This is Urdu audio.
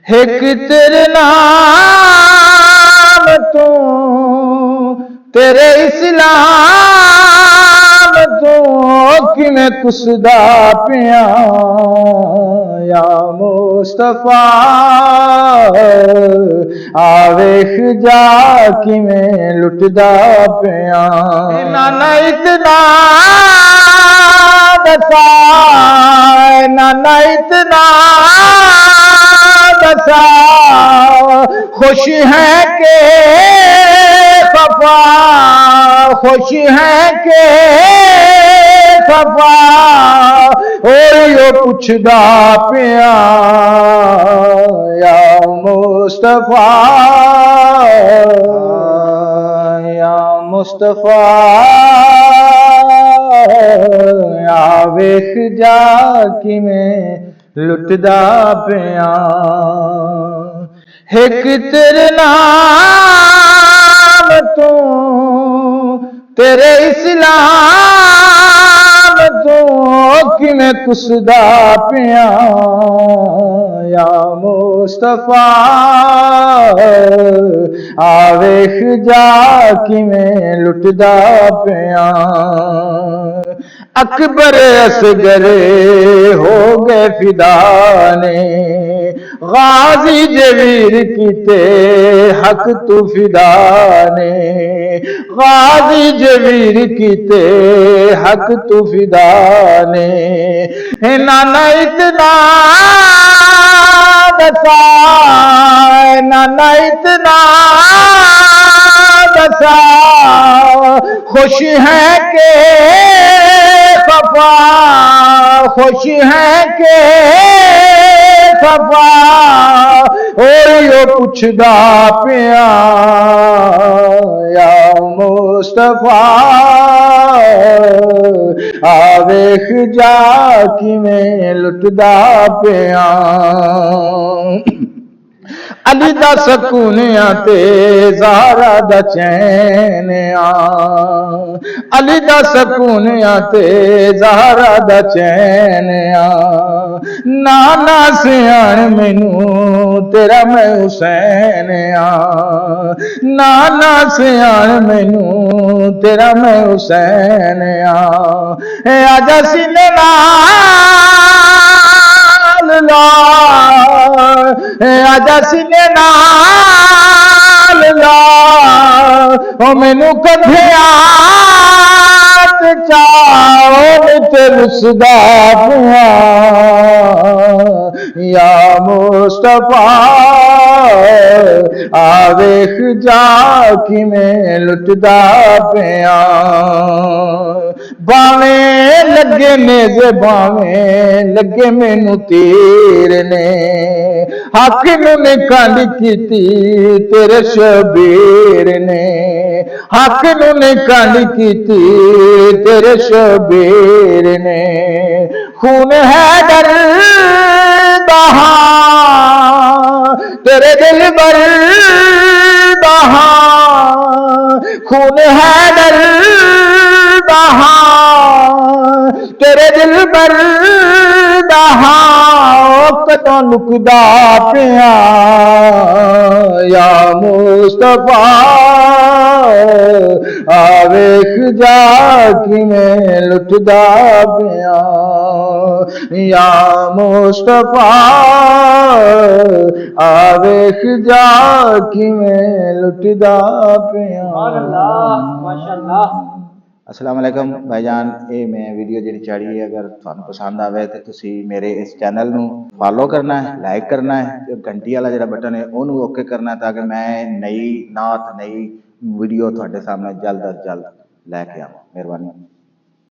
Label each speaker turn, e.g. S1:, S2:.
S1: ایک تیرے نام تو تیرے اسلام تو کہ میں کسدا پیاں یا مصطفیٰ آویخ جا کہ میں لٹدا پیاں نانا اتنا دسا نانا اتنا دسا خوش ہے کہ خفا خوش ہے کہ خفا اور یہ پوچھدا پیا یا مصطفیٰ یا مصطفیٰ آویخ جا کہ میں لٹدا پیاں ایک تیرے نام تو تیرے اسلام تو کہ میں کسدا پیاں یا مصطفیٰ آویخ جا کہ میں لٹدا پیاں اکبر اصغر ہو گئے فدانے غازی جویر کیتے حق تو فدانے غازی جویر کیتے حق تو فدانے نانا اتنا دسا نانا اتنا دسا خوش ہے کہ خفا خوش ہے کہ خفا اور یہ پوچھدا پیا یا مصطفیٰ آویخ جا کہ میں لٹدا پیاں علی دا سکون تے زہرا دا چین علی دا سکون تے زہرا دا چین نانا سیان مینو تیرا میں حسین نانا سیان مینو تیرا میں حسین آجا سینے نال لا آجا سینے نال لا او مینو کدھیات چاہو تے رسدا پیاں یا مصطفیٰ آویخ جا کہ میں لٹدا پیاں باویں لگے نیزے باویں لگے مینو تیر نے حق نے کنڈ کیتی تیرے شبیر نے حق نے کنڈ کیتی تیرے شبیر نے خون ہے ڈر دہاں تیرے دل بر دہاں خون ہے ڈر دہاں تیرے دل بر دہاں کتوں لکدا پیاں یا مصطفیٰ آویخ جا کہ میں لٹدا پیاں یا مصطفیٰ آویخ جا کہ میں لٹدا پیاں
S2: ماشاءاللہ
S3: السلام علیکم بھائی جان، یہ میں ویڈیو جی چاڑی ہے، اگر تھانوں پسند آئے تو تسی میرے اس چینل نو فالو کرنا ہے، لائک کرنا ہے، گھنٹی والا جڑا بٹن ہے انہوں اوکے کرنا ہے تاکہ میں نئی نعت نئی ویڈیو تھوڑے سامنے جلد از جلد لے کے آؤں۔ مہربانی۔